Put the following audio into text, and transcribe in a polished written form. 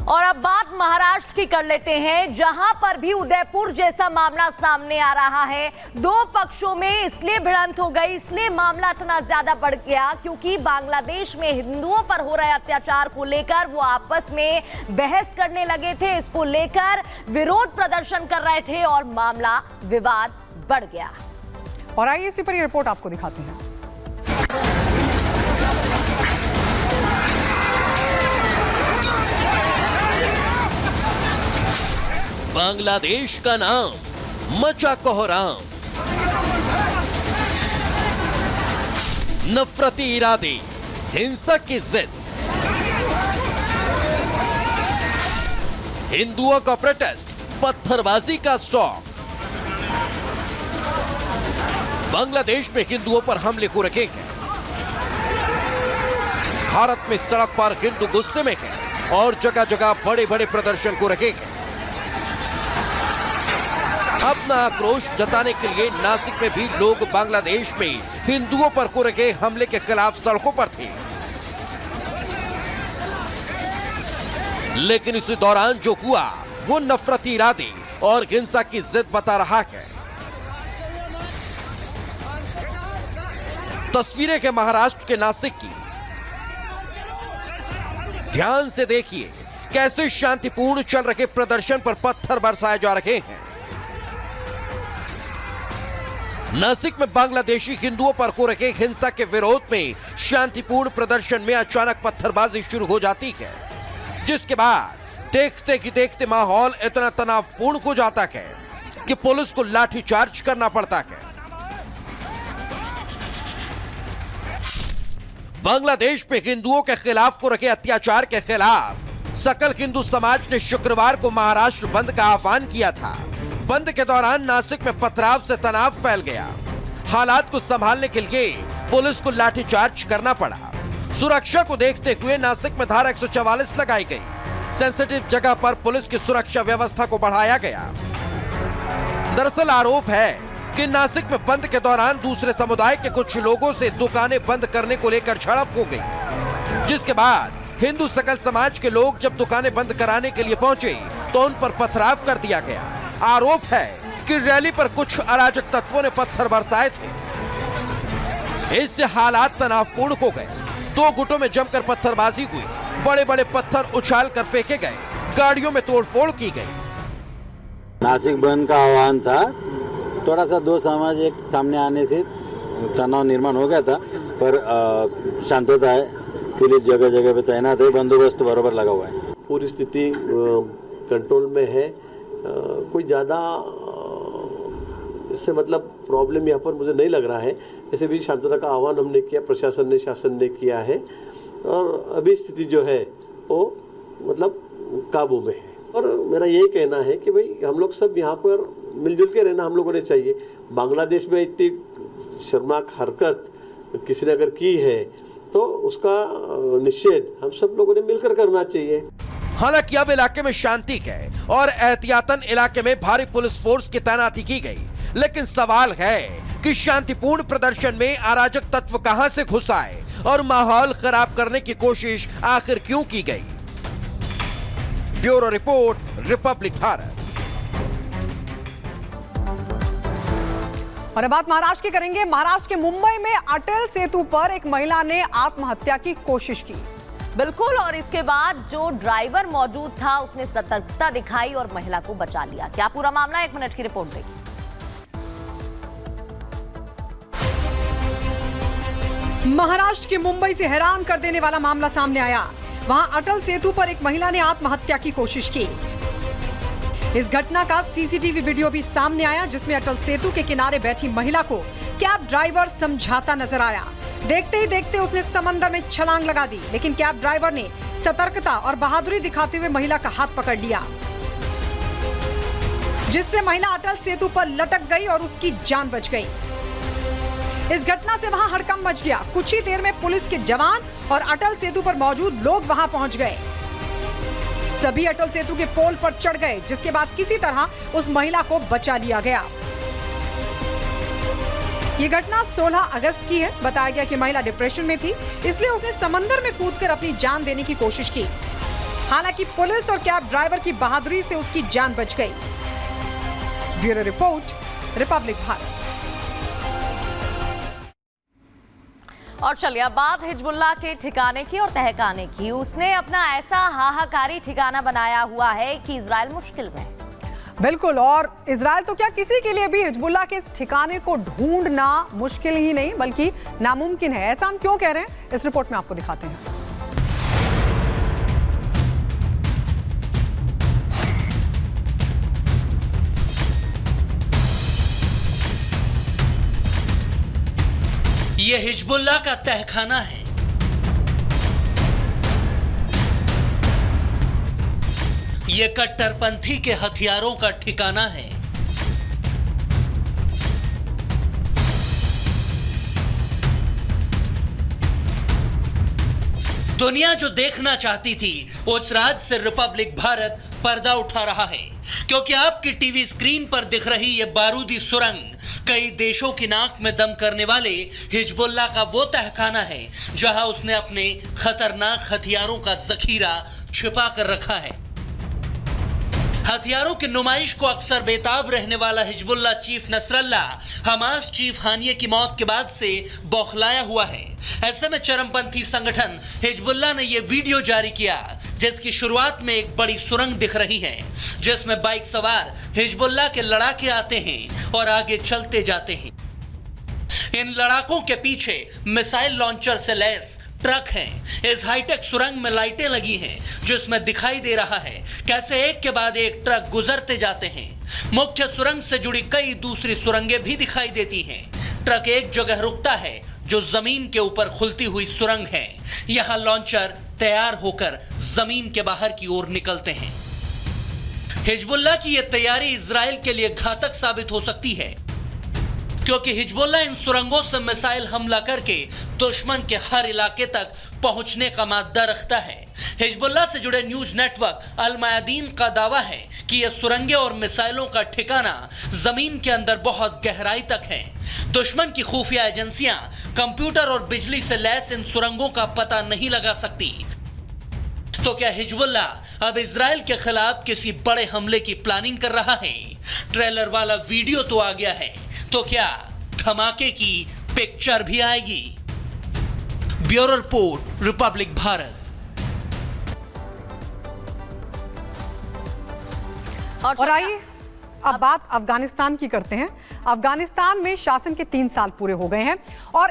और अब बात महाराष्ट्र की कर लेते हैं, जहां पर भी उदयपुर जैसा मामला सामने आ रहा है। दो पक्षों में इसलिए भिड़ंत हो गई, इसलिए मामला इतना ज्यादा बढ़ गया क्योंकि बांग्लादेश में हिंदुओं पर हो रहे अत्याचार को लेकर वो आपस में बहस करने लगे थे। इसको लेकर विरोध प्रदर्शन कर रहे थे और मामला विवाद बढ़ गया। और आइए इसी पर ये रिपोर्ट आपको दिखाते हैं। बांग्लादेश का नाम मचा कोहराम, नफरती इरादे, हिंसक की जिद, हिंदुओं का प्रोटेस्ट, पत्थरबाजी का स्टॉक। बांग्लादेश में हिंदुओं पर हमले को रखेंगे। भारत में सड़क पर हिंदू गुस्से में हैं और जगह जगह बड़े बड़े प्रदर्शन को रखेंगे। अपना आक्रोश जताने के लिए नासिक में भी लोग बांग्लादेश में हिंदुओं पर हो रहे हमले के खिलाफ सड़कों पर थे। लेकिन इसी दौरान जो हुआ वो नफरती इरादे और हिंसा की जिद बता रहा है। तस्वीरें के महाराष्ट्र के नासिक की। ध्यान से देखिए कैसे शांतिपूर्ण चल रहे प्रदर्शन पर पत्थर बरसाए जा रहे हैं। नासिक में बांग्लादेशी हिंदुओं पर हो रहे हिंसा के विरोध में शांतिपूर्ण प्रदर्शन में अचानक पत्थरबाजी शुरू हो जाती है, जिसके बाद देखते ही देखते माहौल इतना तनावपूर्ण हो जाता है कि पुलिस को लाठीचार्ज करना पड़ता है। बांग्लादेश में हिंदुओं के खिलाफ हो रहे अत्याचार के खिलाफ सकल हिंदू समाज ने शुक्रवार को महाराष्ट्र बंद का आह्वान किया था। बंद के दौरान नासिक में पथराव से तनाव फैल गया। हालात को संभालने के लिए पुलिस को लाठीचार्ज करना पड़ा। सुरक्षा को देखते हुए नासिक में धारा 144 लगाई गई। सेंसिटिव जगह पर पुलिस की सुरक्षा व्यवस्था को बढ़ाया गया। दरअसल आरोप है कि नासिक में बंद के दौरान दूसरे समुदाय के कुछ लोगों से दुकानें बंद करने को लेकर झड़प हो गई, जिसके बाद हिंदू सकल समाज के लोग जब दुकानें बंद कराने के लिए पहुंचे तो उन पर पथराव कर दिया गया। आरोप है कि रैली पर कुछ अराजक तत्वों ने पत्थर बरसाए थे। इससे हालात तनावपूर्ण हो गए। दो गुटों में जमकर पत्थरबाजी हुई। बड़े बड़े पत्थर उछाल कर फेंके गए। गाड़ियों में तोड़फोड़ की गई। नासिक बंद का आह्वान था। थोड़ा सा दो समाज एक सामने आने से तनाव निर्माण हो गया था, पर शांतता है। पुलिस जगह जगह पे तैनात है, बंदोबस्त बराबर लगा हुआ है। पूरी स्थिति कंट्रोल में है। कोई ज़्यादा इससे मतलब प्रॉब्लम यहाँ पर मुझे नहीं लग रहा है। ऐसे भी शांतता का आह्वान हमने किया, प्रशासन ने शासन ने किया है और अभी स्थिति जो है वो मतलब काबू में है। और मेरा यही कहना है कि भाई हम लोग सब यहाँ पर मिलजुल के रहना हम लोगों ने चाहिए। बांग्लादेश में इतनी शर्मनाक हरकत किसी ने अगर की है तो उसका निषेध हम सब लोगों ने मिलकर करना चाहिए। हालांकि अब इलाके में शांति है और एहतियातन इलाके में भारी पुलिस फोर्स की तैनाती की गई, लेकिन सवाल है कि शांतिपूर्ण प्रदर्शन में अराजक तत्व कहां से घुस आए और माहौल खराब करने की कोशिश आखिर क्यों की गई। Bureau report, Republic Bharat. और अब बात महाराष्ट्र की करेंगे। महाराष्ट्र के मुंबई में अटल सेतु पर एक महिला ने आत्महत्या की कोशिश की। बिल्कुल, और इसके बाद जो ड्राइवर मौजूद था उसने सतर्कता दिखाई और महिला को बचा लिया। क्या पूरा मामला, 1 मिनट की रिपोर्ट देखिए। महाराष्ट्र के मुंबई से हैरान कर देने वाला मामला सामने आया। वहां अटल सेतु पर एक महिला ने आत्महत्या की कोशिश की। इस घटना का सीसीटीवी वीडियो भी सामने आया, जिसमें अटल सेतु के किनारे बैठी महिला को कैब ड्राइवर समझाता नजर आया। देखते ही देखते उसने समंदर में छलांग लगा दी, लेकिन कैब ड्राइवर ने सतर्कता और बहादुरी दिखाते हुए महिला का हाथ पकड़ लिया, जिससे महिला अटल सेतु पर लटक गई और उसकी जान बच गई। इस घटना से वहां हड़कंप मच गया। कुछ ही देर में पुलिस के जवान और अटल सेतु पर मौजूद लोग वहां पहुंच गए। सभी अटल सेतु के पोल पर चढ़ गए, जिसके बाद किसी तरह उस महिला को बचा लिया गया। ये घटना 16 अगस्त की है। बताया गया कि महिला डिप्रेशन में थी, इसलिए उसने समंदर में कूदकर अपनी जान देने की कोशिश की। हालांकि पुलिस और कैब ड्राइवर की बहादुरी से उसकी जान बच गई। Bureau report, Republic Bharat. और चलिए अब बात हिजबुल्लाह के ठिकाने की और तहखाने की। उसने अपना ऐसा हाहाकारी ठिकाना बनाया हुआ है कि इजराइल मुश्किल में। बिल्कुल, और इजराइल तो क्या किसी के लिए भी हिजबुल्लाह के इस ठिकाने को ढूंढना मुश्किल ही नहीं बल्कि नामुमकिन है। ऐसा हम क्यों कह रहे हैं, इस रिपोर्ट में आपको दिखाते हैं। ये हिजबुल्लाह का तहखाना है। ये कट्टरपंथी के हथियारों का ठिकाना है। दुनिया जो देखना चाहती थी उस राज से रिपब्लिक भारत पर्दा उठा रहा है, क्योंकि आपकी टीवी स्क्रीन पर दिख रही ये बारूदी सुरंग कई देशों की नाक में दम करने वाले हिजबुल्लाह का वो तहखाना है जहां उसने अपने खतरनाक हथियारों का जखीरा छिपा कर रखा है। हथियारों की नुमाइश को अक्सर बेताब रहने वाला Hezbollah chief Nasrallah Hamas chief हानिये की मौत के बाद से बौखलाया हुआ है। ऐसे में चरमपंथी संगठन हिजबुल्लाह ने यह वीडियो जारी किया जिसकी शुरुआत में एक बड़ी सुरंग दिख रही है, जिसमें बाइक सवार हिजबुल्लाह के लड़ाके आते हैं और आगे चलते जाते हैं। इन लड़ाकों के पीछे मिसाइल लॉन्चर से लैस ट्रक हैं। इस हाईटेक सुरंग में लाइटें लगी हैं, जिसमें दिखाई दे रहा है कैसे एक के बाद एक ट्रक गुजरते जाते हैं। मुख्य सुरंग से जुड़ी कई दूसरी सुरंगें भी दिखाई देती हैं। ट्रक एक जगह रुकता है जो जमीन के ऊपर खुलती हुई सुरंग है। यहां लॉन्चर तैयार होकर जमीन के बाहर की ओर निकलते हैं। हिजबुल्लाह की यह तैयारी इजराइल के लिए घातक साबित हो सकती है, क्योंकि हिजबुल्लाह इन सुरंगों से मिसाइल हमला करके दुश्मन के हर इलाके तक पहुंचने का मादा रखता है। हिजबुल्लाह से जुड़े न्यूज नेटवर्क अल मयादीन का दावा है कि यह सुरंगें और मिसाइलों का ठिकाना जमीन के अंदर बहुत गहराई तक है। दुश्मन की खुफिया एजेंसियां कंप्यूटर और बिजली से लैस इन सुरंगों का पता नहीं लगा सकती। तो क्या हिजबुल्लाह अब इजराइल के खिलाफ किसी बड़े हमले की प्लानिंग कर रहा है? ट्रेलर वाला वीडियो तो आ गया है, तो क्या धमाके की पिक्चर भी आएगी? Bureau report, Republic Bharat. और आइए अब बात अफगानिस्तान की करते हैं। अफगानिस्तान में शासन के 3 साल पूरे हो गए हैं और